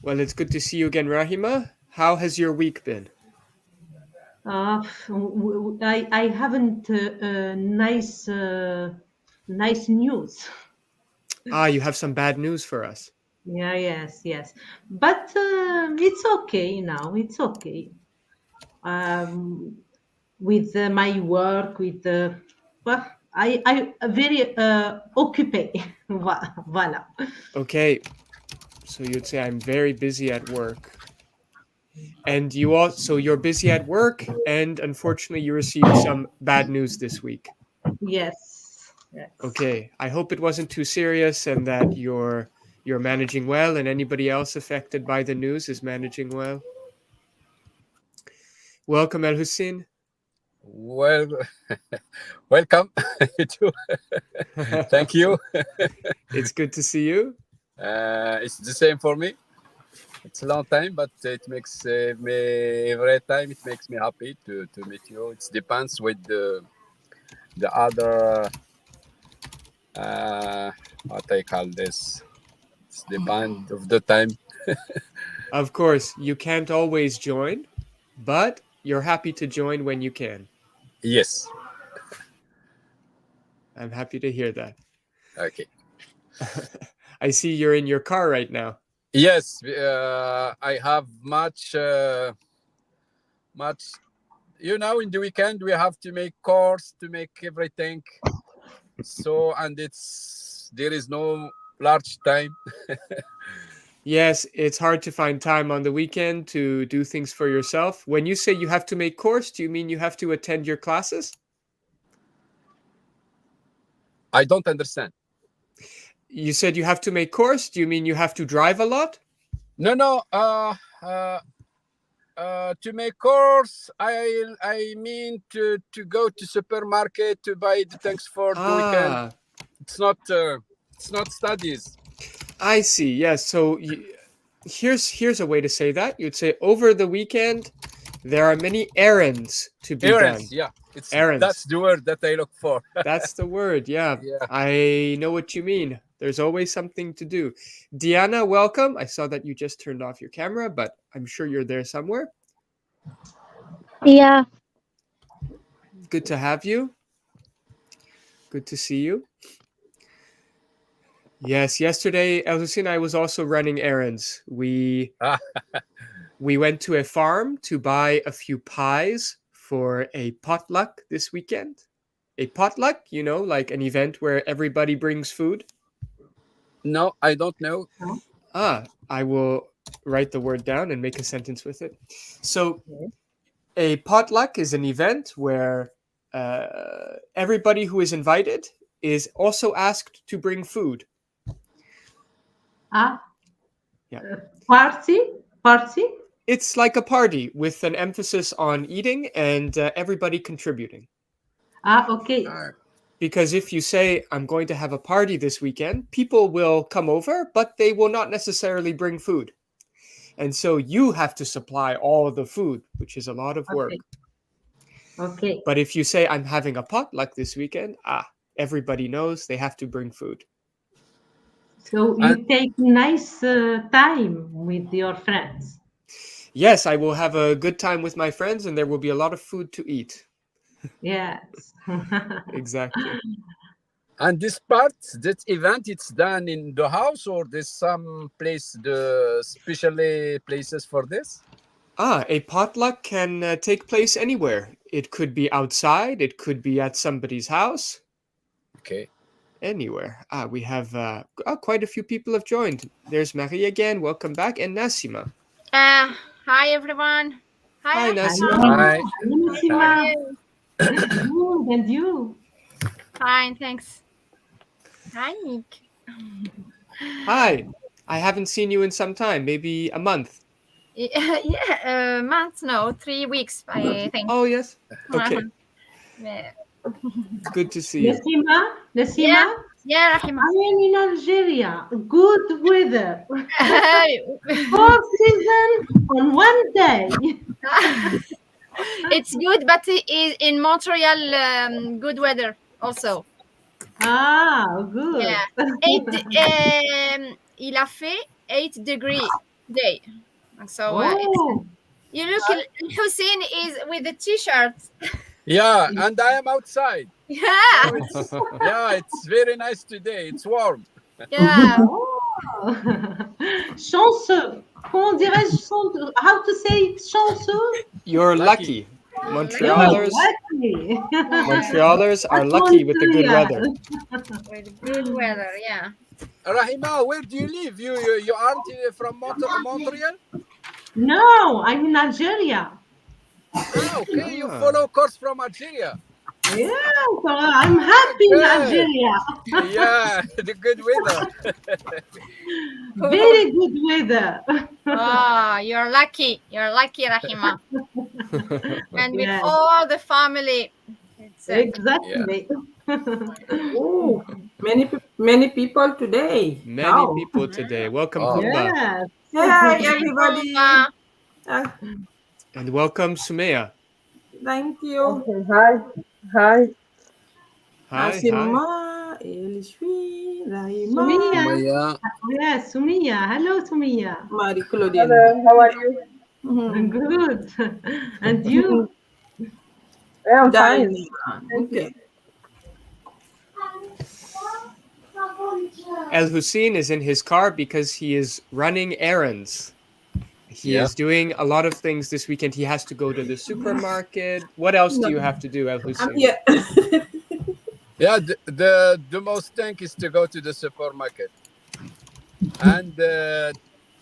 Well, it's good to see you again, Rahima. How has your week been? I haven't nice news. You have some bad news for us. Yeah, yes. But it's okay now. It's okay. Um, with my work, with well, I very occupé. Voilà. Okay, so you'd say I'm very busy at work. And so you're busy at work, and unfortunately you received some bad news this week. Yes. Okay, I hope it wasn't too serious and that you're managing well, and anybody else affected by the news is managing well. Welcome, El Hussein. Well, welcome. You too. Thank you. It's good to see you. It's the same for me. It's a long time, but it makes me every time. It makes me happy to meet you. It depends with the other what I call this. It's the band of the time. Of course, you can't always join, but you're happy to join when you can. Yes. I'm happy to hear that. Okay. I see you're in your car right now. Yes, I have much. In the weekend we have to make course to make everything. So there is no large time. Yes, it's hard to find time on the weekend to do things for yourself. When you say you have to make course, do you mean you have to attend your classes? I don't understand. You said you have to make course. Do you mean you have to drive a lot? No. To make course, I mean to go to supermarket to buy the things for the weekend. It's not studies. I see. Yes. So here's a way to say that. You'd say over the weekend there are many errands to be done. Yeah. Errands. That's the word that I look for. That's the word. Yeah. Yeah. I know what you mean. There's always something to do. Diana, welcome. I saw that you just turned off your camera, but I'm sure you're there somewhere. Yeah. Good to have you. Good to see you. Yes, yesterday, El Hussein, I was also running errands. We went to a farm to buy a few pies for a potluck this weekend. A potluck, like an event where everybody brings food. No, I don't know. I will write the word down and make a sentence with it. So a potluck is an event where everybody who is invited is also asked to bring food. Yeah. Party? It's like a party with an emphasis on eating and everybody contributing. Okay. Because if you say, I'm going to have a party this weekend, people will come over, but they will not necessarily bring food. And so you have to supply all of the food, which is a lot of work. Okay. But if you say, I'm having a potluck this weekend, everybody knows they have to bring food. So you take nice time with your friends. Yes, I will have a good time with my friends and there will be a lot of food to eat. Yes. Exactly. And this event, it's done in the house, or there's some place, specially places for this? A potluck can take place anywhere. It could be outside. It could be at somebody's house. Okay. Anywhere. We have quite a few people have joined. There's Marie again. Welcome back. And Nassima. Hi, everyone. Hi, Nassima. Hi. Nassima. Good, and you? Fine, thanks. Hi, Nick. Hi. I haven't seen you in some time. Maybe a month. Yeah, months, no, 3 weeks, I think. Oh, yes. Okay. Yeah. Good to see you. Nassima? Yeah, Rahima. I am in Algeria. Good weather. 4 seasons on one day. It's good, but in Montreal, good weather also. Good. Yeah. Et, il a fait 8-degree day. So Oh, you look, Hussein is with the t-shirt. Yeah, and I am outside. Yeah, So it's very nice today. It's warm. yeah. oh. Chanceux. Comment dirais-je chanceux? How to say it, chanceux? You're Lucky. lucky. Montrealers, Lucky. Montrealers are lucky with the good weather. With good weather, yeah. Rahima, where do you live? You aren't from Montreal? No, I'm in Algeria. Okay, you Ah. follow course from Algeria. Yeah, so I'm happy in Good. Algeria. Yeah, the good weather. Very good weather. Oh, you're lucky. You're lucky, Rahima. And with Yes. all the family. It's, Exactly. Oh, many people today. Many Wow. people today. Welcome, Oh. Kumba. Yes. Hi, everybody. Kumba. And welcome, Sumaya. Thank you. Okay, hi. Hi, hi. Asima, Elishwi, Rahima, Sumia. Maya. Yes, Sumia. Hello, Sumia. Marie Claudine. Hello, how are you? Good. And you? Yeah, I'm fine. Okay. El Hussein is in his car because he is running errands. He Yeah. is doing a lot of things this weekend. He has to go to the supermarket. What else do you have to do, El Hussein? Yeah. Yeah, the most thing is to go to the supermarket. And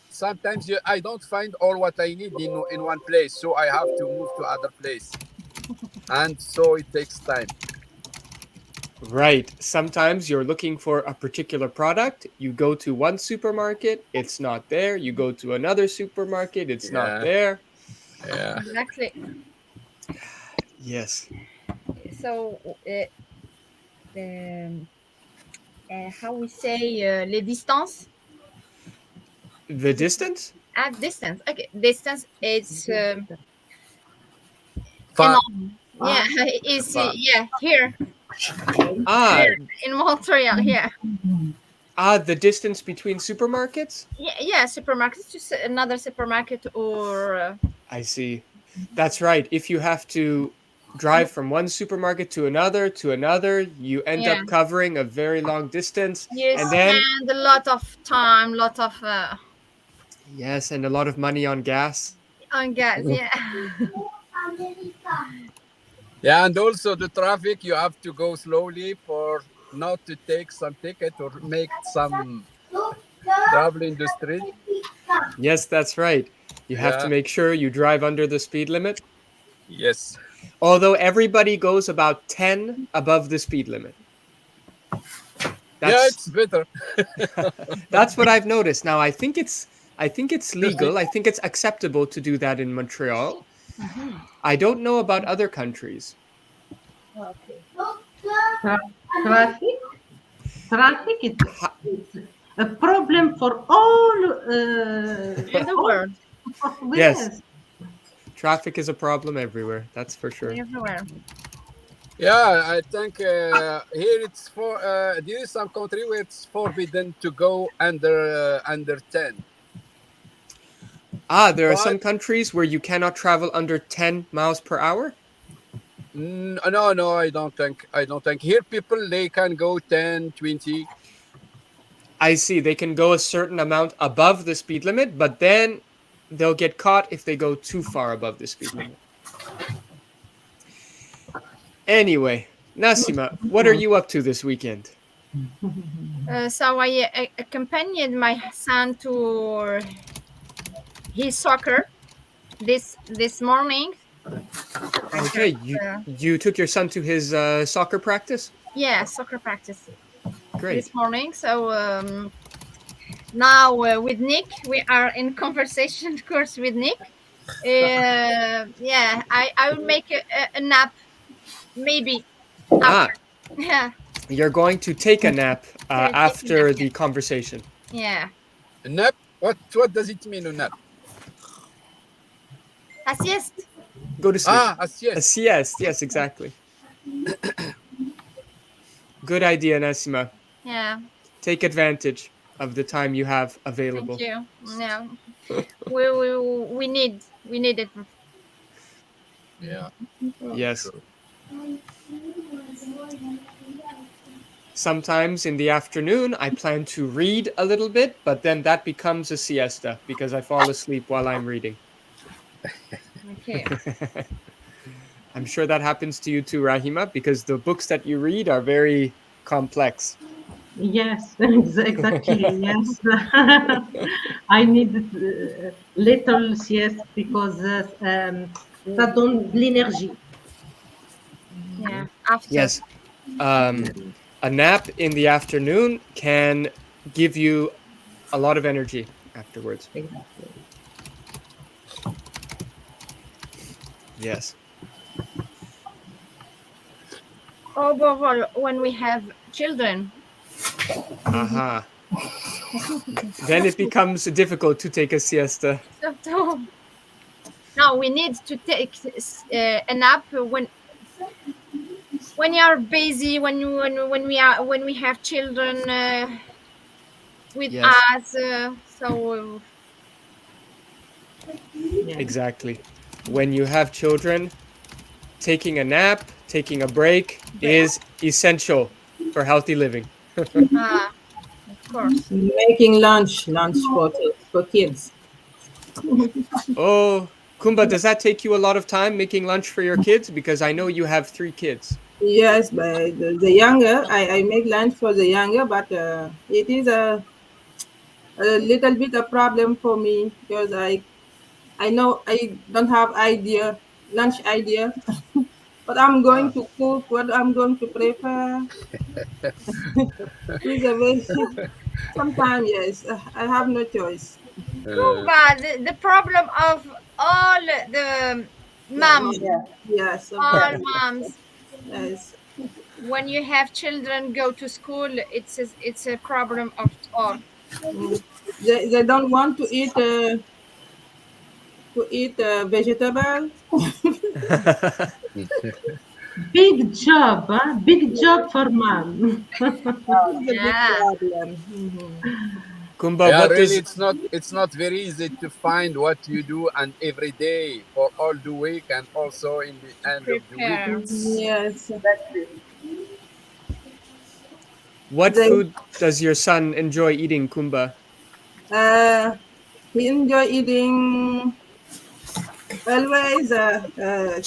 sometimes I don't find all what I need in one place. So I have to move to other place. And so it takes time. Right. Sometimes you're looking for a particular product. You go to one supermarket, it's not there. You go to another supermarket, it's Yeah. not there. Yeah. Exactly. Yes. So, how we say les distances? The distance? At distance. Okay, distance is Far. yeah, is Far. here Ah, in Montreal. Yeah, the distance between supermarkets? yeah. Supermarket, just another supermarket or I see. That's right. If you have to drive from one supermarket to another, you end Yeah. up covering a very long distance. you And then, spend a lot of time, lot of yes, and a lot of money on gas. on gas. Yeah, Yeah, and also the traffic, you have to go slowly for not to take some ticket or make some trouble in the street. Yes, that's right. You have to Yeah. make sure you drive under the speed limit. Yes. Although everybody goes about 10 above the speed limit. Yeah, That's it's better. that's what I've noticed. Now I think it's legal. I think it's acceptable to do that in Montreal. I don't know about other countries. Traffic? Traffic is a problem for all in the world, Yes. Traffic is a problem everywhere. That's for sure. everywhere. Yeah, I think here it's for there is some country where it's forbidden to go under 10. There are some But- countries where you cannot travel under 10 miles per hour. No, I don't think. Here people they can go 10, 20. I see. They can go a certain amount above the speed limit, but then they'll get caught if they go too far above the speed limit. Anyway, Nassima, what are you up to this weekend? So I accompanied my son to his soccer this morning. Okay, you took your son to his soccer practice? Yeah, soccer practice Great. this morning. So now with Nick, we are in conversation course with Nick. Yeah, I will make a nap, maybe. After. Yeah, You're going to take a nap take a after nap, the conversation. yeah. A nap? What does it mean, a nap? A sieste. Go to sleep. A A sieste. sieste. Yes, exactly. Good idea, Nassima. Yeah. Take advantage. of the time you have available. Thank you. Yeah, we need it. Yeah. Yes. True. Sometimes in the afternoon, I plan to read a little bit, but then that becomes a siesta because I fall asleep while I'm reading. Okay. I'm sure that happens to you too, Rahima, because the books that you read are very complex. Yes, exactly. Yes, I need little sieste because ça donne de l'énergie. Yeah. After. Yes. A nap in the afternoon can give you a lot of energy afterwards. Exactly. Yes. Overall, when we have children, Aha. Then it becomes difficult to take a siesta. so now we need to take a nap when you are busy, when we have children with Yes. us. So Yeah. Exactly. When you have children, taking a nap, taking a break is essential for healthy living. of course. Making lunch for kids. Oh, Kumba, does that take you a lot of time making lunch for your kids? Because I know you have 3 kids. Yes, but the younger, I make lunch for the younger, but it is a little bit a problem for me because I know I don't have lunch idea, what I'm going to cook, what I'm going to prepare. It's a very sometimes yes, I have no choice. But the problem of all the moms, Yes, all sometimes moms, yes. when you have children go to school, it's a problem of all. Mm. They don't want to eat vegetable. Big job, huh? Big job for mom. It's a big Yeah. problem. Kumba, Yeah, what really, does it's not very easy to find what you do and every day for all the week and also in the end of the week. Prepare. Yes. what They food does your son enjoy eating, Kumba? uh, he enjoy eating always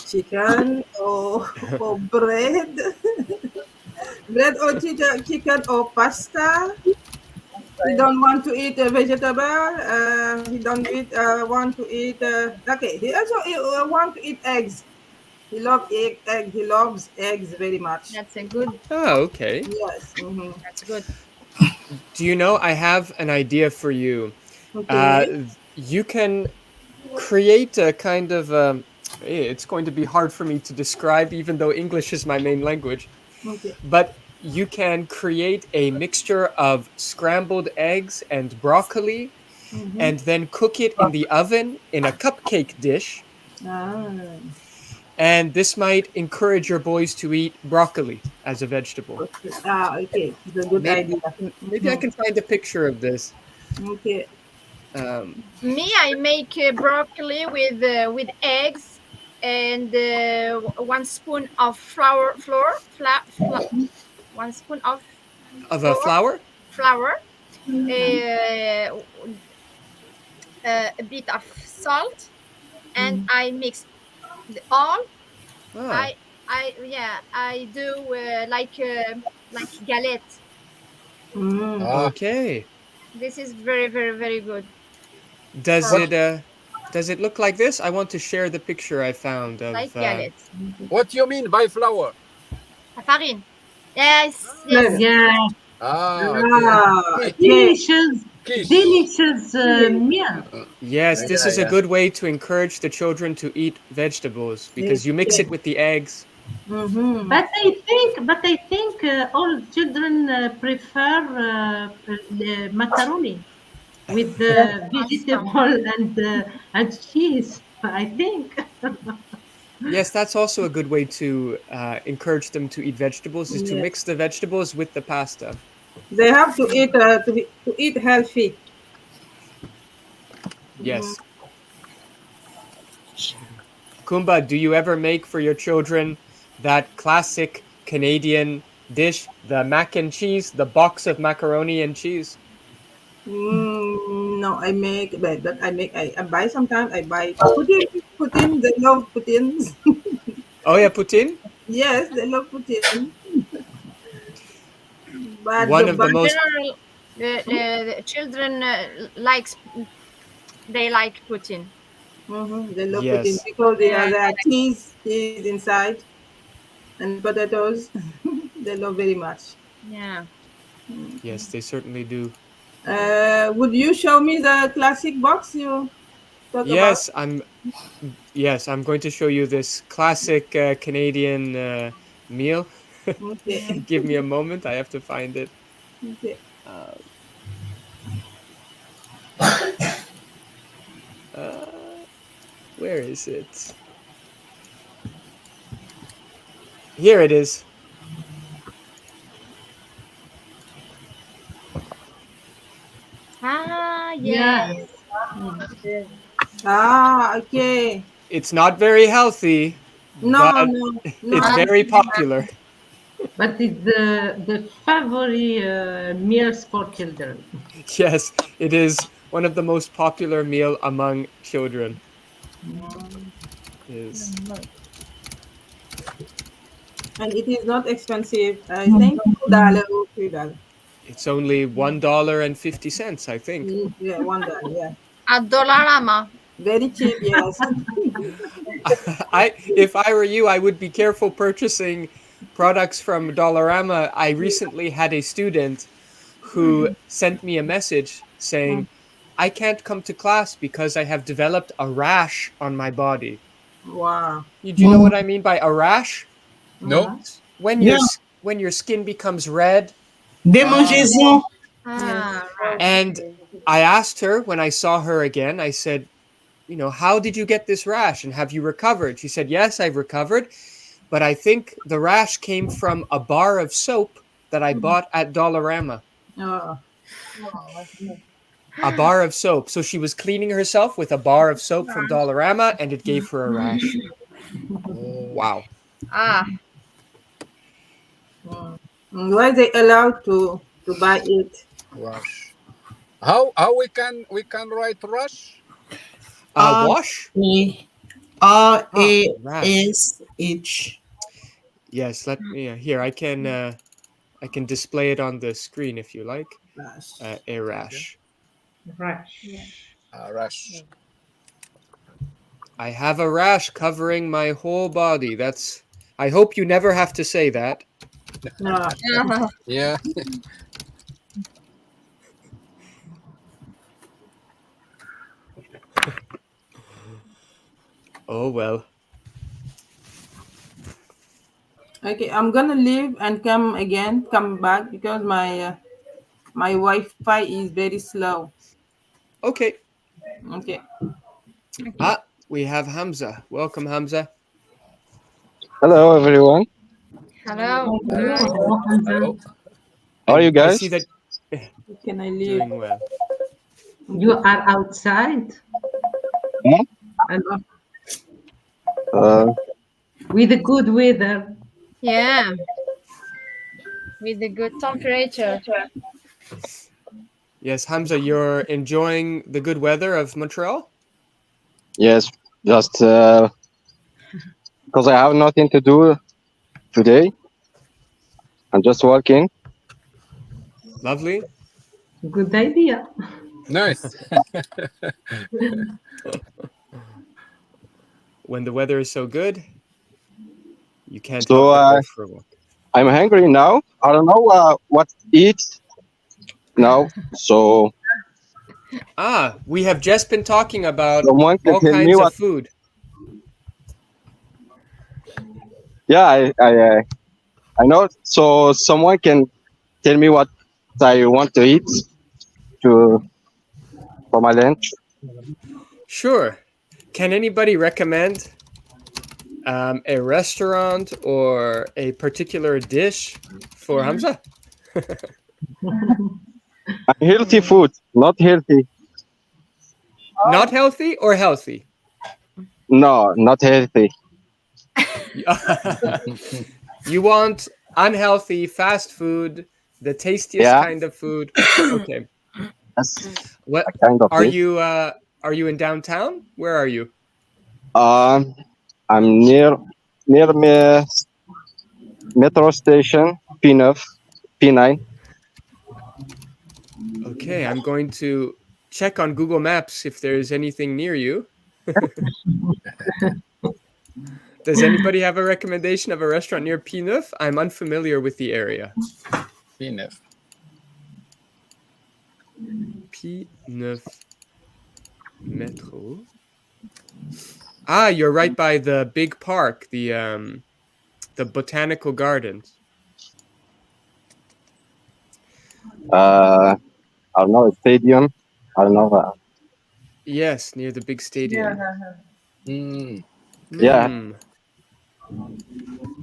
chicken or bread, bread or chicken or pasta. He don't want to eat a vegetable. He don't want to eat. Okay, he also want to eat eggs. He loves egg. He loves eggs very much. That's a good. Oh, okay. Yes. That's good. Do you know I have an idea for you? Okay. You can create a kind of it's going to be hard for me to describe even though English is my main language. Okay. But you can create a mixture of scrambled eggs and broccoli and then cook it in the oven in a cupcake dish. Ah. And this might encourage your boys to eat broccoli as a vegetable. Okay. It's a good Maybe, idea. maybe I can find a picture of this. Okay. Me, I make broccoli with eggs and 1 spoon of flour, 1 spoon of Of a flour? flour, a bit of salt, and I mix all. Ah, I do like galette. okay. This is very very very good. Does for it look like this? I want to share the picture I found of like galette. What do you mean by flour? Farine. Yes, yes. Yeah, Okay. delicious, Quiche. delicious meal. Yes, this is a Yeah. good way to encourage the children to eat vegetables because you mix it with the eggs. But I think all children prefer macaroni with the vegetable and cheese. I think. Yes, that's also a good way to encourage them to eat vegetables is to Yeah. mix the vegetables with the pasta. They have to eat to eat healthy. Yes. Kumba, do you ever make for your children that classic Canadian dish, the mac and cheese, the box of macaroni and cheese? No, I make, but I buy sometimes. I buy pudding. Pudding. They love puddings. Oh yeah, poutine? Yes, they love pudding. But One of the In most general, the children they like Putin. they love pudding yes. because Yeah. there are cheese inside and potatoes. They love very much. Yeah. Yes, they certainly do. Would you show me the classic box you talk about? Yes, I'm going to show you this classic Canadian meal. Okay. Give me a moment, I have to find it. Okay. Uh, uh, where is it? Here it is. Ah, yeah. Yes. Okay. It's not very healthy, No, but no, it's no. very popular. But it's the favorite meals for children. Yes, it is one of the most popular meal among children. Is And it is not expensive. I think $2 or $3. it's only $1.50, I think. Yeah, $1. Yeah, A Dollarama. very cheap. Yes. If I were you, I would be careful purchasing products from Dollarama. I recently had a student who sent me a message saying, I can't come to class because I have developed a rash on my body. Wow. Do you know what I mean by a rash? No. When when your skin becomes red. Démangez-en. Ah, right. And I asked her when I saw her again, I said, how did you get this rash and have you recovered? She said, yes, I've recovered, but I think the rash came from a bar of soap that I bought at Dollarama. Oh. A bar of soap. So she was cleaning herself with a bar of soap from Dollarama and it gave her a rash. Wow. Ah, Why they allowed to buy it? Rush. How we can write rush? Wash? R-A-S-H. Yes, let me here. I can display it on the screen if you like. A rash. Rash. Rush. I have a rash covering my whole body. I hope you never have to say that. No. Yeah. Oh well. Okay, I'm gonna leave and come back because my Wi-Fi is very slow. Okay. Okay. We have Hamza. Welcome, Hamza. Hello, everyone. hello. Hello. How are you I guys? see that Can I leave? doing well. You are outside? Hmm? And Uh, with the good weather. Yeah. With the good temperature. Yes, Hamza, you're enjoying the good weather of Montreal? yes, just because I have nothing to do today. I'm just working. Lovely. Good idea. Nice. When the weather is so good, you can't So help but go for a walk. I'm hungry now. I don't know what to eat now. So We have just been talking about someone can all tell me kinds what. of food. Yeah, I know. So someone can tell me what I want to eat for my lunch. Sure. Can anybody recommend a restaurant or a particular dish for Hamza? Healthy food, not healthy. Not healthy or healthy? No, not healthy. You want unhealthy fast food, the tastiest kind of food. Okay. That's What kind of are it. you? Are you in downtown? Where are you? I'm near me metro station P9. Okay, I'm going to check on Google Maps if there's anything near you. Does anybody have a recommendation of a restaurant near P9? I'm unfamiliar with the area. P9. P9 Metro. Ah, you're right by the big park, the botanical gardens. I don't know, a stadium. I don't know. Yes, near the big stadium. Yeah.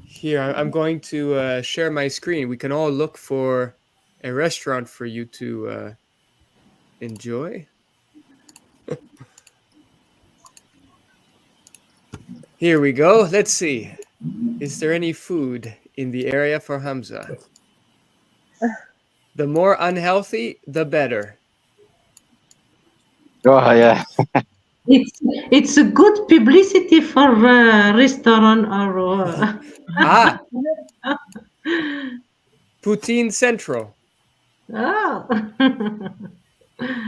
Here, I'm going to share my screen. We can all look for a restaurant for you to enjoy. Here we go. Let's see. Is there any food in the area for Hamza? The more unhealthy, the better. Oh, yeah. It's a good publicity for restaurant or. Poutine Central. Oh.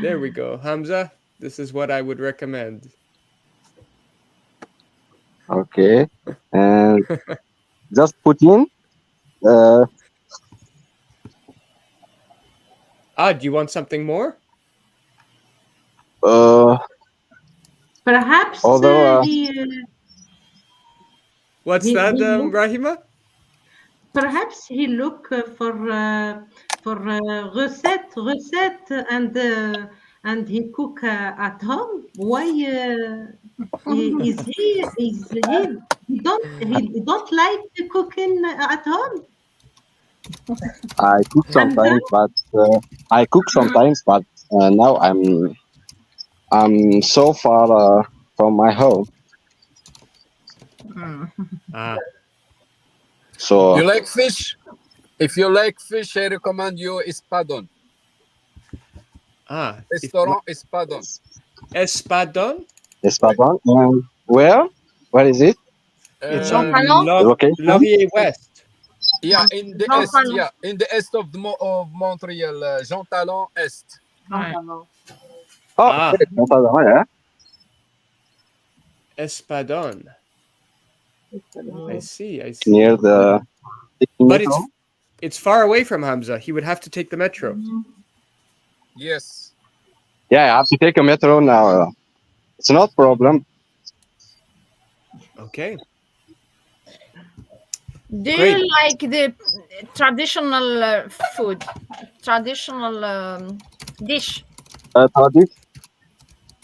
There we go. Hamza, this is what I would recommend. Okay. And just put in. Do you want something more? Perhaps although, what's that, Rahima? Perhaps he look for recette and he cook at home. Why is he don't like the cooking at home? I cook sometimes, but now I'm so far from my home. So you like fish? If you like fish, I recommend you Espadon. Restaurant Espadon. Espadon? Espadon. And where? Where is it? It's on Laurier West. Yeah, in the east. Yeah, in the east of Montreal, Jean Talon Est. Oh, yeah. Espadon. I see. Near the. But it's far away from Hamza. He would have to take the metro. Yes. Yeah, I have to take a metro now. It's not a problem. Okay. Do you like the traditional food? Traditional dish?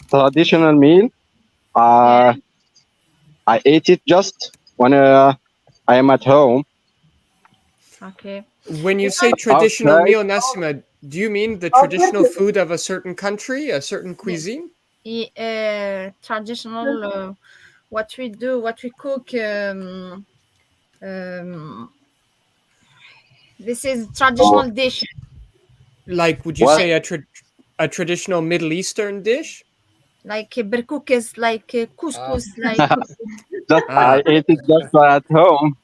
Traditional meal. I ate it just when I am at home. Okay. When you say traditional meal, Nassima, do you mean the traditional food of a certain country, a certain cuisine? Traditional, what we cook. This is traditional dish. Like, would you say a traditional Middle Eastern dish? Like berkoukes, like couscous, like. I ate it just at home.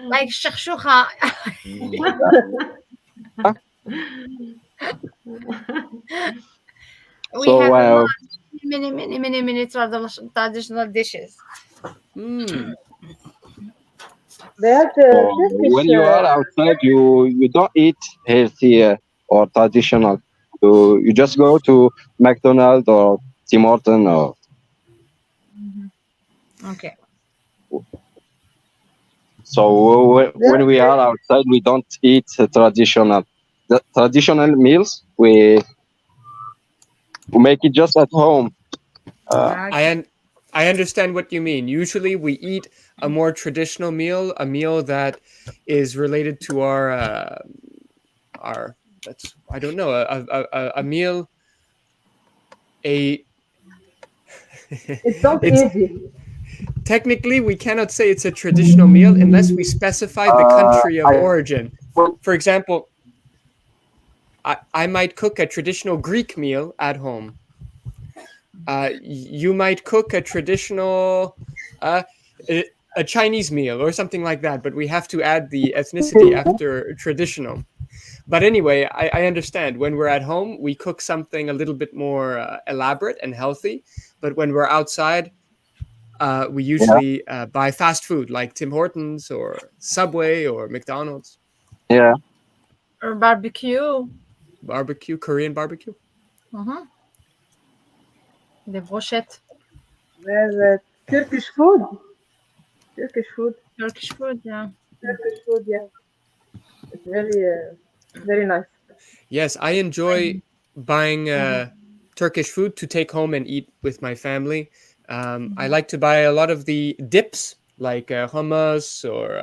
Like shakshuka. We have many traditional dishes. When you are outside, you don't eat healthy or traditional. You just go to McDonald's or Tim Hortons or. Okay. So when we are outside, we don't eat traditional. The traditional meals we make it just at home. I I understand what you mean. Usually we eat a more traditional meal, a meal that is related to our that's I don't know, a meal, a It's not it's easy. technically we cannot say it's a traditional meal unless we specify the country of origin. For example, I might cook a traditional Greek meal at home. You might cook a traditional a Chinese meal or something like that, but we have to add the ethnicity after traditional. But anyway, I understand. When we're at home, we cook something a little bit more elaborate and healthy. But when we're outside, we usually buy fast food like Tim Hortons or Subway or McDonald's. Yeah. Or barbecue. Barbecue, Korean barbecue. Mhm. Des brochettes. There's Turkish food. Turkish food. Turkish food, yeah. Turkish food, yeah. It's very nice. Yes, I enjoy buying Turkish food to take home and eat with my family. I like to buy a lot of the dips like hummus or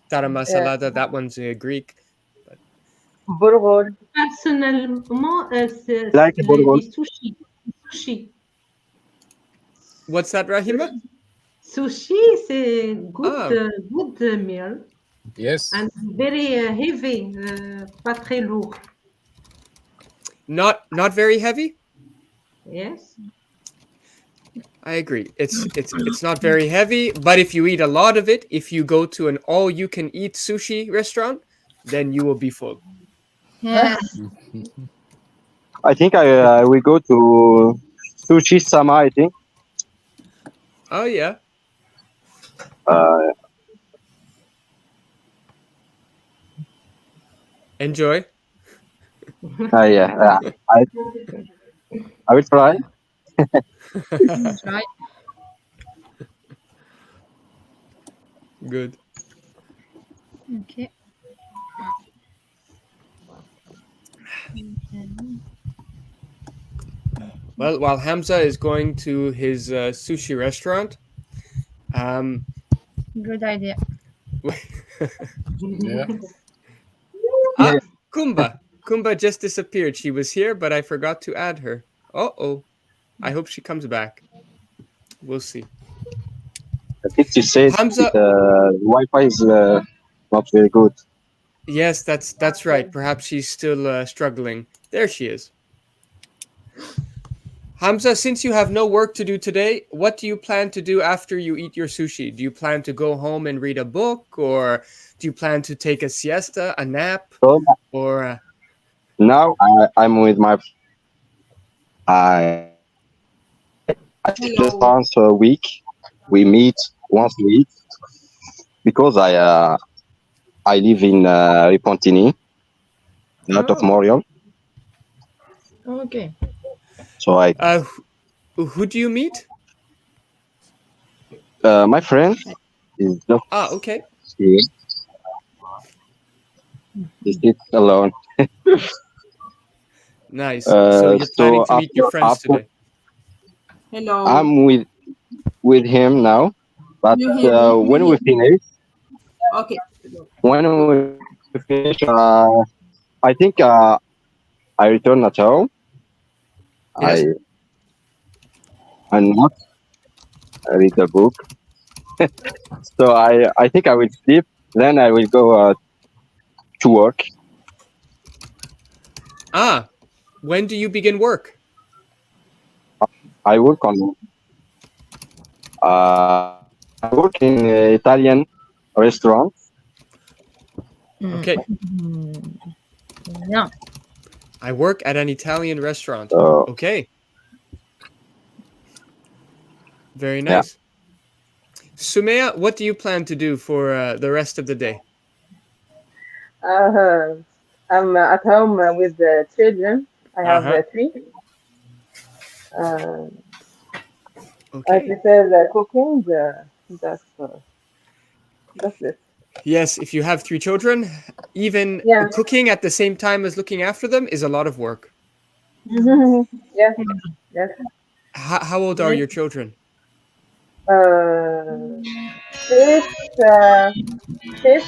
tara masalada. That one's Greek. Burgol. Personnellement, c'est Like burgol. les sushis. Sushi. What's that, Rahima? Sushi, c'est good meal Yes. and very heavy, pas très lourd. Not very heavy. Yes. I agree. It's not very heavy, but if you eat a lot of it, if you go to an all-you-can-eat sushi restaurant, then you will be full. Yeah. I think I will go to Sushi Sama, I think. Oh yeah. Enjoy. Yeah. I will try. That's right. Good. Okay. Well, while Hamza is going to his sushi restaurant, Good idea. Yeah. Kumba just disappeared. She was here, but I forgot to add her. Uh-oh. I hope she comes back. We'll see. I think you said Hamza. the Wi-Fi is not very good. Yes, that's right. Perhaps she's still struggling. There she is. Hamza, since you have no work to do today, what do you plan to do after you eat your sushi? Do you plan to go home and read a book, or do you plan to take a siesta, a nap, So or? now I'm with my. I just once a week. We meet once a week because I live in Repentigny, north of Montreal. Okay. So who do you meet? My friend is just okay. here. He sits alone. Nice. So you're planning to meet your friends today? Hello. I'm with him now, but when we finish, when we finish, I think I return at home. Yes. I'm not. I read the book. So I think I will sleep. Then I will go to work. When do you begin work? I work in an Italian restaurant. Okay. Yeah. I work at an Italian restaurant. Okay. Very nice. Yeah. Sumaya, what do you plan to do for the rest of the day? I'm at home with the children. I have 3. I prefer the cooking. That's it. Yes, if you have 3 children, even cooking at the same time as looking after them is a lot of work. Yes. How old are your children? Six, six,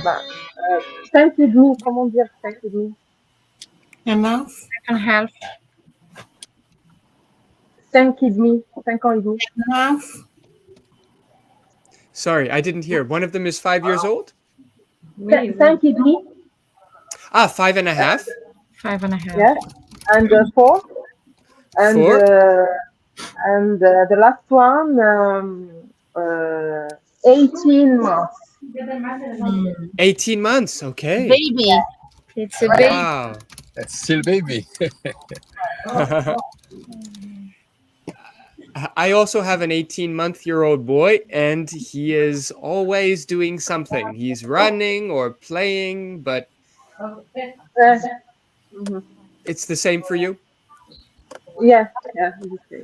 bah, 5,5, comment dire 5,5? Enough. Second half. 5,5, 5 ans et demi. Enough. Sorry, I didn't hear. One of them is 5 years old? 5,5. Ah, 5.5. 5.5. Yeah, and 4, and 4? the last one 18 months. 18 months. Okay. Baby. It's a baby. Wow. It's still baby. I also have an 18-month-old boy, and he is always doing something. He's running or playing, but it's the same for you? Yeah, okay.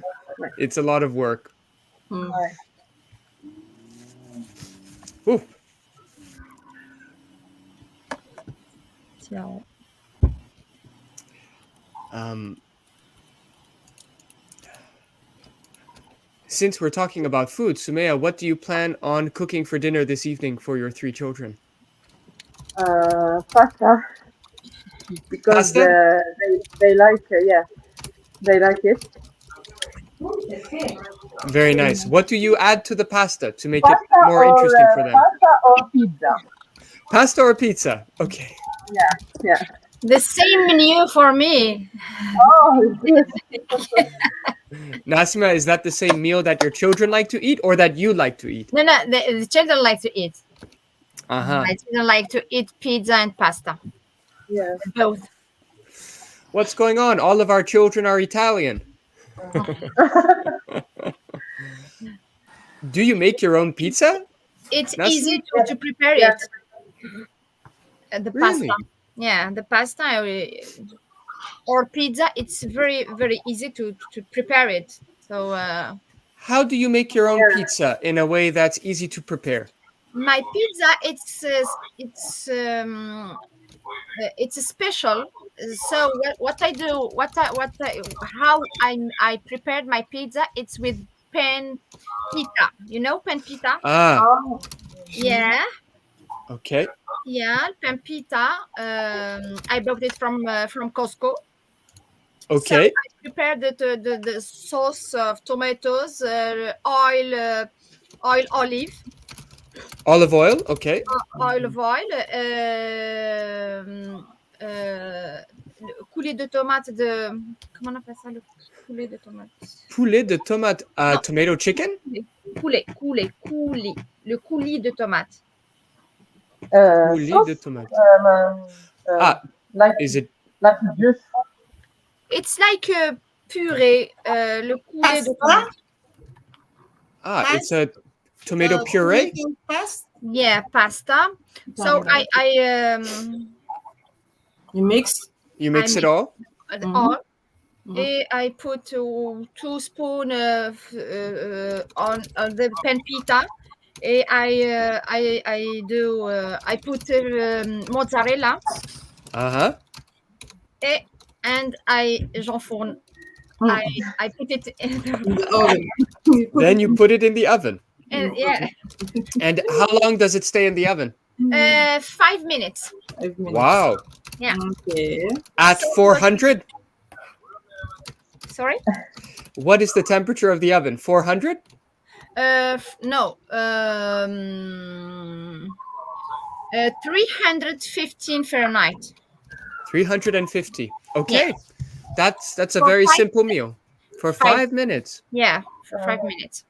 It's a lot of work. Ouais. Ooh. Since we're talking about food, Sumaya, what do you plan on cooking for dinner this evening for your 3 children? Pasta, because Pasta? they like they like it. Very nice. What do you add to the pasta to make Pasta it more interesting for them? Pasta or pizza. Pasta or pizza? Okay. Yeah. The same menu for me. Oh, good. Nasima, is that the same meal that your children like to eat or that you like to eat? No, the children like to eat. Uh-huh. My children like to eat pizza and pasta. Yeah. Both. What's going on? All of our children are Italian. Do you make your own pizza? It's Nasi? easy to prepare it. The Really? pasta. Yeah, the pasta or pizza, it's very, very easy to prepare it. So How do you make your own pizza in a way that's easy to prepare? my pizza, it's special. So what I do, how I prepared my pizza, it's with pan pita. You know pan pita? Ah, Yeah. okay. Yeah, pan pita. I bought it from Costco. So Okay. I prepared the sauce of tomatoes, oil, olive, Olive oil, okay. olive oil, coulée de tomate comment on appelle ça, le coulée de tomate? Poulet de tomate, Non. tomato chicken? Coulis, le coulis de tomate. Poulet Sauce, de tomate. like Is it? like juice. It's like a purée, le coulis de tomate. It's a tomato puree? Pasta. Yeah, pasta. So I You mix. You mix it all? all. I put 2 spoons on the pan pita. I put mozzarella. Uh-huh. And j'enfourne. I put it in The oven. Then you put it in the oven. yeah. And how long does it stay in the oven? 5 minutes. 5 minutes. Wow. Yeah. Okay. At 400? Sorry? What is the temperature of the oven? 400? No. 315 Fahrenheit. 350. Okay. Yeah. That's a For very 5 simple meal. For 5 minutes. Yeah, for 5 minutes.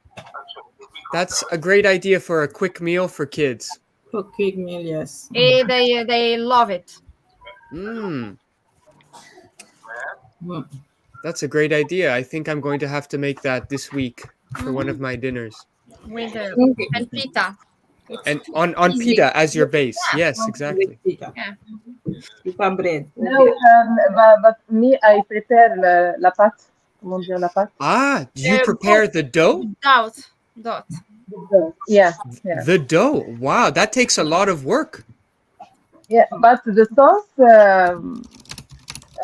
That's a great idea for a quick meal for kids. For quick meal, yes. They love it. That's a great idea. I think I'm going to have to make that this week for one of my dinners. With and pita. And on pita as your base. Yes, exactly. Pita. Yeah. Pita bread. No, but me, I prepare la pâte. Comment dire la pâte? Do you prepare the dough? Dot. Yeah. The dough. Wow, that takes a lot of work. Yeah, but the sauce,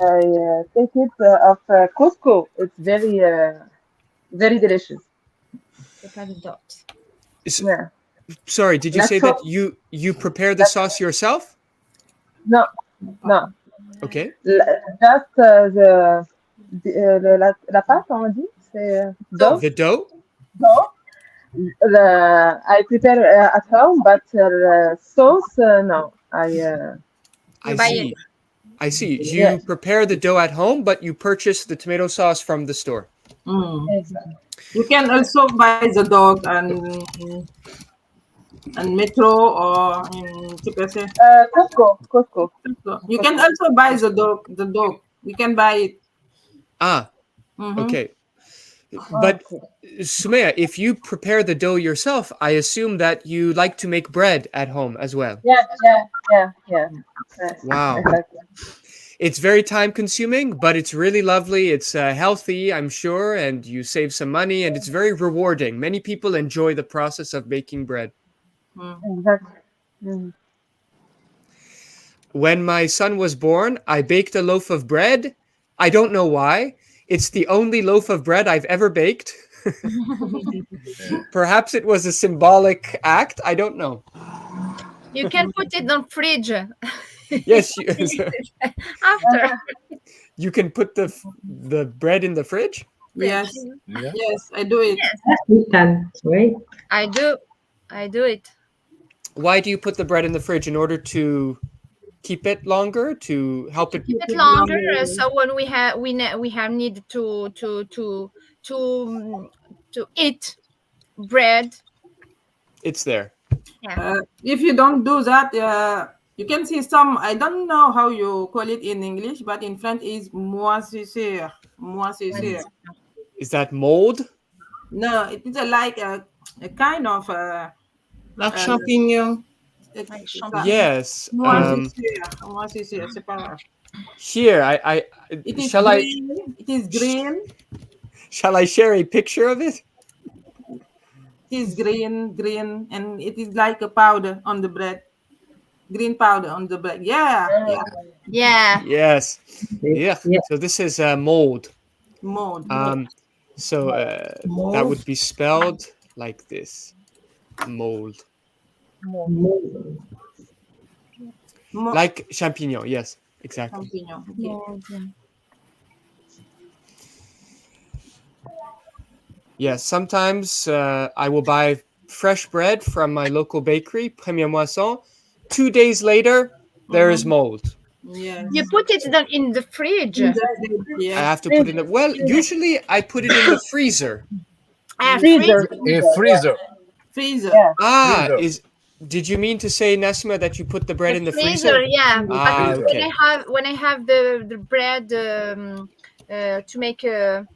I take it of Costco. It's very very delicious. Yeah. Sorry, did you say that you prepare the sauce yourself? No. Okay. Just la pâte, on dit, c'est dough. The dough? I prepare at home, but sauce, no. I see. You prepare the dough at home, but you purchase the tomato sauce from the store. Exactly. You can also buy the dog and Metro or in Costco. You can also buy the dog. You can buy it. Okay. But Sumaya, if you prepare the dough yourself, I assume that you like to make bread at home as well. Yeah. Wow. Exactly. It's very time consuming, but it's really lovely. It's healthy, I'm sure, and you save some money, and it's very rewarding. Many people enjoy the process of baking bread. Exactly. When my son was born, I baked a loaf of bread. I don't know why. It's the only loaf of bread I've ever baked. Perhaps it was a symbolic act. I don't know. You can put it on fridge. Yes. After. You can put the bread in the fridge? Yes. Yes, I do it. Yes, we can. Right? I do it. Why do you put the bread in the fridge? In order to keep it longer, to help it keep it longer. So when we have need to eat bread, it's there. Yeah. If you don't do that, you can see some. I don't know how you call it in English, but in French is moisissure. Moisissure. Is that mold? No, it is like a kind of like champignon. Yes. Moisissure, c'est pas grave. Here, it is green. Shall I share a picture of it? It is green, and it is like a powder on the bread. Green powder on the bread. Yeah. Yes. Yeah. So this is mold. Mold. So that would be spelled like this. Mold. Like champignon. Yes, exactly. Champignon. Okay. Yes, sometimes I will buy fresh bread from my local bakery, Premier Moisson. 2 days later, there is mold. Yes. You put it in the fridge. I have to put it in the... Well, usually I put it in the freezer. Freezer. Freezer. Did you mean to say, Nasima, that you put the bread in the freezer? Yeah. Okay. When I have the bread to make the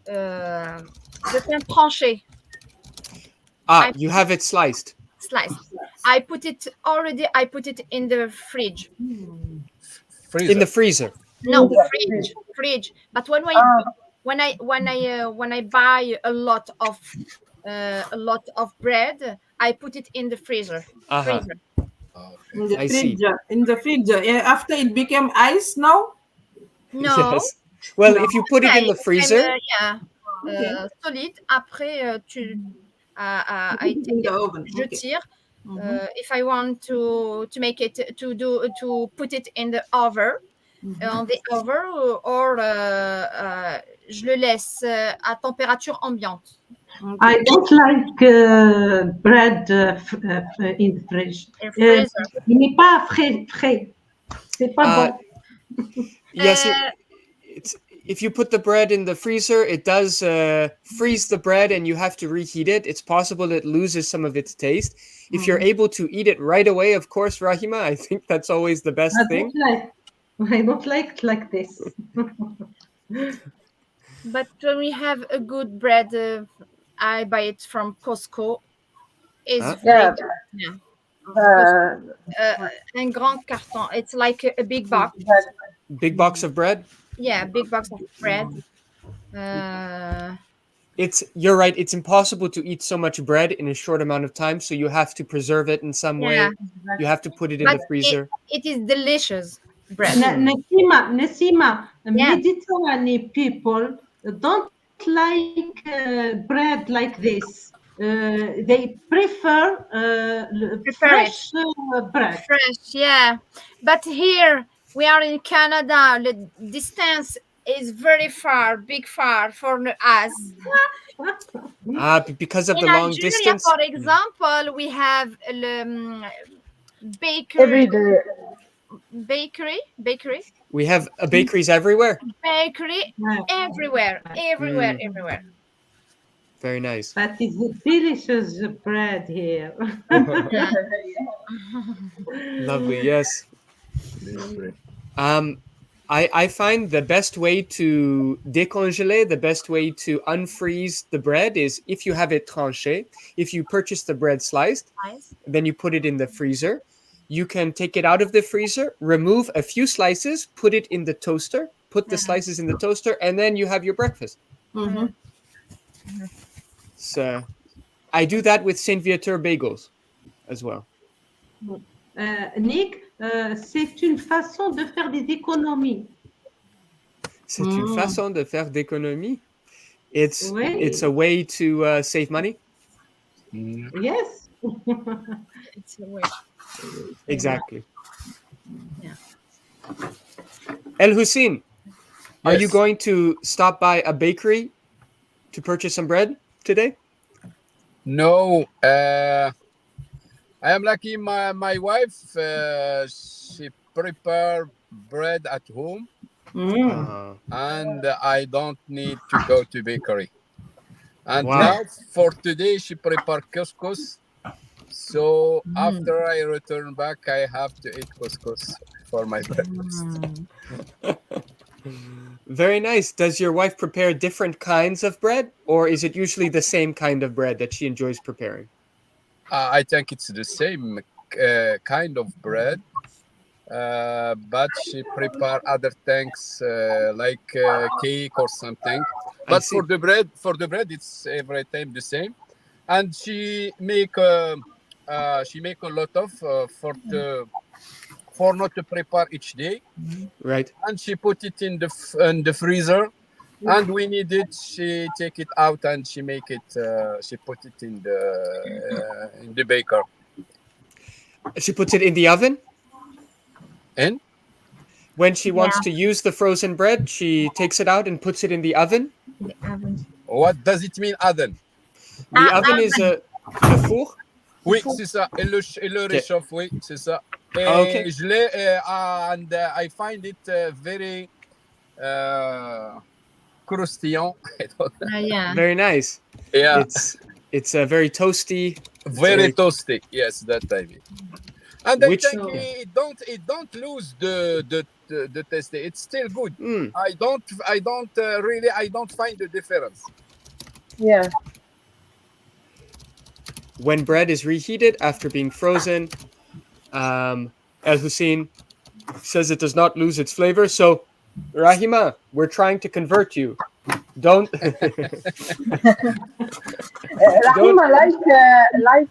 pain tranché. You have it sliced. I put it in the fridge. In the freezer. No, fridge. But when I buy a lot of bread, I put it in the freezer. In the fridge. After it became ice now? No. Yes. Well, if you put it in the freezer. Solide. Après, I take oven. Je tire. If I want to make it to put it in the oven, on the oven, or je le laisse à température ambiante. I don't like bread in the fridge. Il n'est pas frais. C'est pas bon. Yes, if you put the bread in the freezer, it does freeze the bread and you have to reheat it. It's possible it loses some of its taste. If you're able to eat it right away, of course, Rahima, I think that's always the best thing. I don't like this. But when we have a good bread, I buy it from Costco. Un grand carton. It's like a big box. Big box of bread? Yeah, big box of bread. You're right. It's impossible to eat so much bread in a short amount of time, so you have to preserve it in some way. You have to put it in the freezer. It is delicious bread. Nasima, Mediterranean people don't like bread like this. They prefer fresh bread. Fresh, yeah. But here we are in Canada. The distance is very far, big far for us. Because of In the long Nigeria, distance. for example, we have Every day. bakery. We have bakeries everywhere. Bakery everywhere. Very nice. But it's a delicious bread here. Lovely, yes. I find the best way to décongeler, the best way to unfreeze the bread is if you have it tranché. If you purchase the bread sliced, then you put it in the freezer. You can take it out of the freezer, remove a few slices, put it in the toaster, put the slices in the toaster, and then you have your breakfast. So I do that with Saint Viateur bagels as well. Nick, c'est une façon de faire des économies. C'est une façon de faire d'économie. It's a way to save money. Yes. It's a way. Exactly. Yeah. El Hussein, are Yes. you going to stop by a bakery to purchase some bread today? No, I am lucky. My wife, she prepare bread at home, and I don't need to go to bakery. And Wow. now for today, she prepare couscous. So after I return back, I have to eat couscous for my breakfast. Very nice. Does your wife prepare different kinds of bread, or is it usually the same kind of bread that she enjoys preparing? I think it's the same kind of bread, but she prepare other things like cake or something. But for the bread, it's every time the same. And she make a lot of for not to prepare each day. Right. And she put it in the freezer. And we need it. She take it out and she make it. She put it in the baker. She puts it in the oven? And when she wants to use the frozen bread, she takes it out and puts it in the oven? What does it mean, oven? The oven is le four? Oui, c'est ça. Elle le réchauffe, oui, c'est ça. Et okay. Je l'ai, and I find it very croustillant. Yeah. Very nice. Yeah. It's very toasty. Very toasty. Yes, that I mean. And I think it don't lose the taste. It's still good. I don't find the difference. Yeah. When bread is reheated after being frozen, El Hussein says it does not lose its flavor. So, Rahima, we're trying to convert you. Don't. Rahima like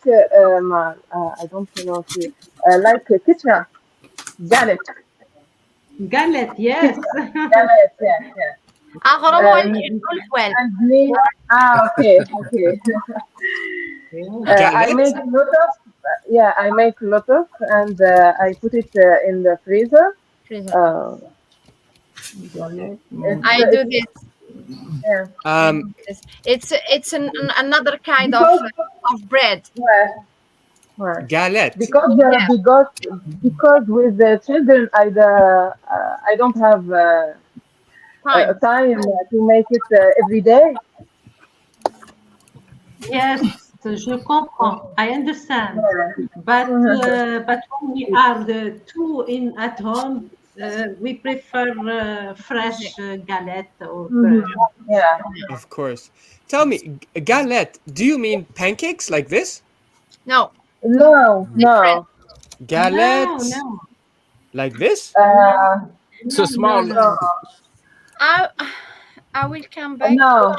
I don't know like kitchen galette. Galette, yes. Galette, yeah. And me, okay. I make a lot of, and I put it in the freezer. I do this. Yeah. It's another kind of bread. Galette. Because with the children, I don't have time to make it every day. Yes, je comprends. I understand. But when we are the two at home, we prefer fresh galette or bread. Yeah. Of course. Tell me, galette, do you mean pancakes like this? No. Galette No. like this? So small. No. I will come back. No.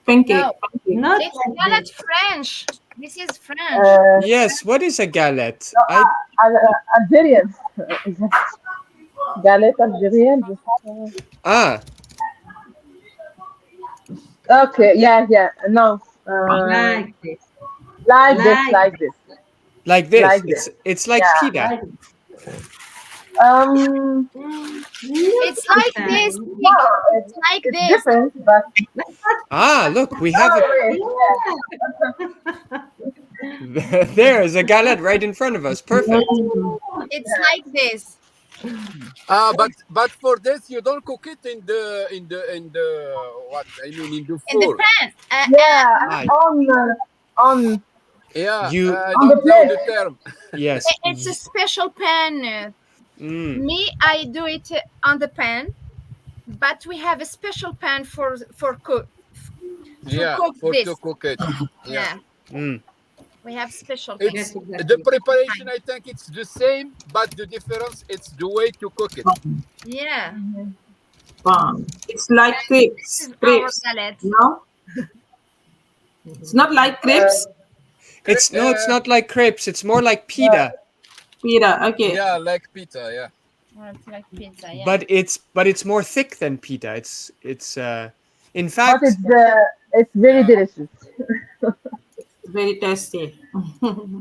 Pancake. Not it's galette French. This is French. Yes, what is a galette? Algerian. Galette Algerian. Okay, yeah. No. Like this. Like this, like this. Like this. Like this. It's like Yeah. pita. Like It's like this. No, It's like it's this. different, but Ah, look, we have yeah. there's a galette right in front of us. Perfect. It's like this. But for this you don't cook it in the what I mean in the In the four. pan. Yeah, on Yeah, You- I On the don't know plate. the term. Yes. It's a special pan. Mm. Me, I do it on the pan, but we have a special pan for cook. Yeah, cook for this. to cook it. Yeah, Mm. we have special It's pan. Yes, exactly. the preparation. I think it's the same, but the difference it's the way to cook it. Yeah. It's like crepes. This is our Crepes. galette. No? It's not like crepes. It's not like crepes. It's more like pita. Pita. Okay. Yeah, like pita. Yeah. Oh, it's like pizza. Yeah. But it's more thick than pita. It's in fact but it's very delicious. Very tasty.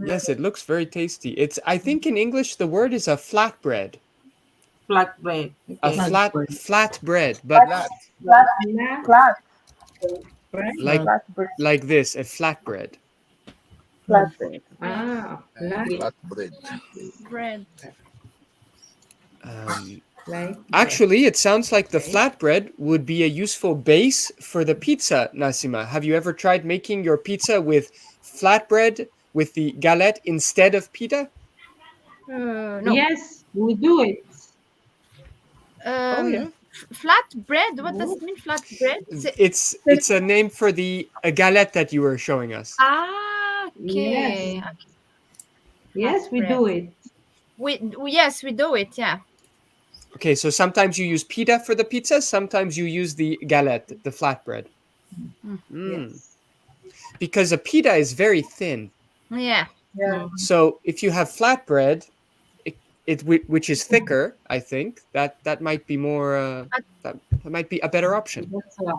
yes, it looks very tasty. It's I think in English the word is a flatbread. Flatbread. A Okay. flat bread, but Flat. Flat. like Flatbread. like this, a flatbread. Flatbread. Ah, like, Flat bread. Bread. like Actually, it sounds like the flatbread would be a useful base for the pizza, Nasima. Have you ever tried making your pizza with flatbread with the galette instead of pita? No. Yes, we do it. Yeah. Flat bread. What does it mean? Flat bread? It's a name for the galette that you were showing us. Ah, okay. Yes, we do it. Yes, we do it. Yeah. Okay, so sometimes you use pita for the pizza, sometimes you use the galette, the flatbread. Yes. Because a pita is very thin. Yeah. Yeah. So if you have flatbread, which is thicker, I think that might be more. That might be a better option. That's right.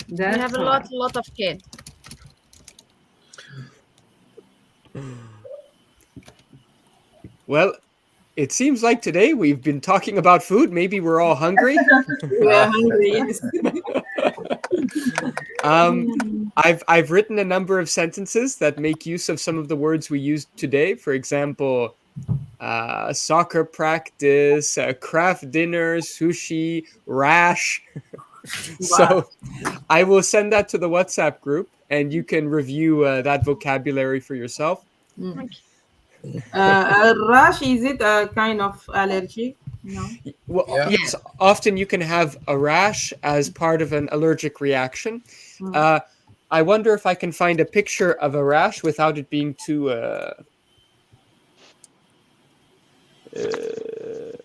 We That's have a right. lot of kids. Well, it seems like today we've been talking about food. Maybe we're all hungry. We are hungry. Yes. I've written a number of sentences that make use of some of the words we used today. For example, soccer practice, craft dinner, sushi, rash. So I will send that to the WhatsApp group, and you can review that vocabulary for yourself. Rash, is it a kind of allergy? No. Well, Yeah. yes, often you can have a rash as part of an allergic reaction. I wonder if I can find a picture of a rash without it being too.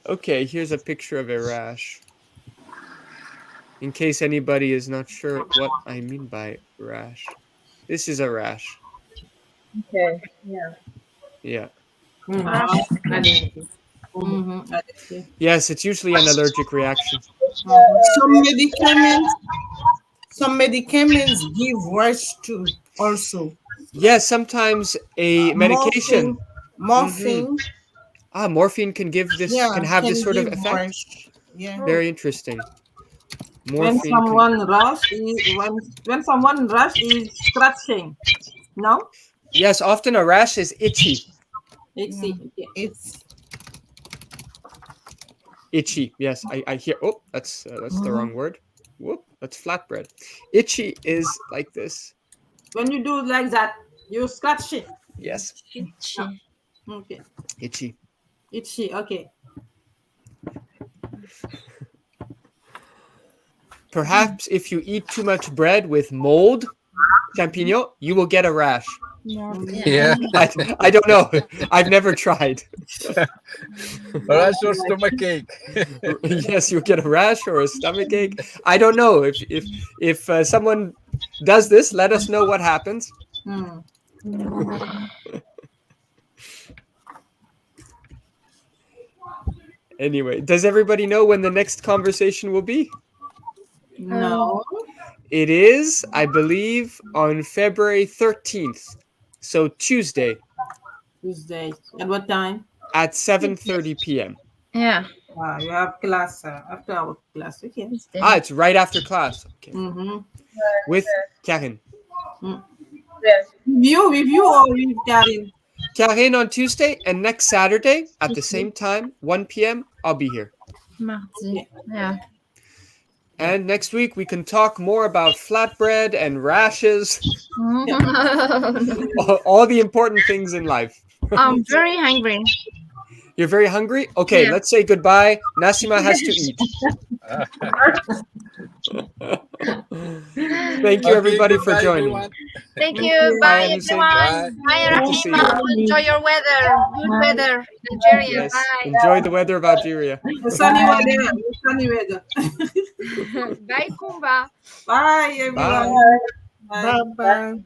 Okay, here's a picture of a rash. In case anybody is not sure what I mean by rash. This is a rash. Okay. Yeah. Yeah. Allergy. Allergy. Yes, it's usually an allergic reaction. Some medicaments give rash too. Also, Yes, sometimes a medication. morphine. Morphine can give this. Can have this sort of give effect. rash. Yeah. Very interesting. When Morphine can- someone rush is when someone rush is scratching. No? Yes, often a rash is itchy. It's Itchy. Yes, I hear. Oh, that's the wrong word. Whoop, that's flatbread. Itchy is like this. When you do like that, you scratch it. Yes, Okay. itchy. Itchy. Okay. Perhaps if you eat too much bread with mold, champignon, you will get a rash. Yeah. I don't know. I've never tried. Rash or stomach ache. Yes, you get a rash or a stomach ache. I don't know. If someone does this, let us know what happens. Anyway, does everybody know when the next conversation will be? No. It is, I believe, on February 13th. So Tuesday. Tuesday. At what time? At 7:30 p.m. Yeah. You have class after our class. Okay. It's right after class. Okay. With Karen. Yes. With you or with Karin? Karen on Tuesday, and next Saturday at the same time, 1 p.m., I'll be here. Mardi. Yeah. And next week we can talk more about flatbread and rashes. all the important things in life. I'm very hungry. You're very hungry? Okay, Yeah. let's say goodbye. Nassima has to eat. Thank you, everybody, for goodbye, joining. everyone. Thank you. Bye, Anusei. everyone. Bye, Good to see Rahima. Enjoy your weather. Good weather. Nigeria. Yes, Bye. enjoy the weather of Algeria. Sunny weather. Sunny weather. Bye, Kumba. Bye, everyone. Bye. Bye bye.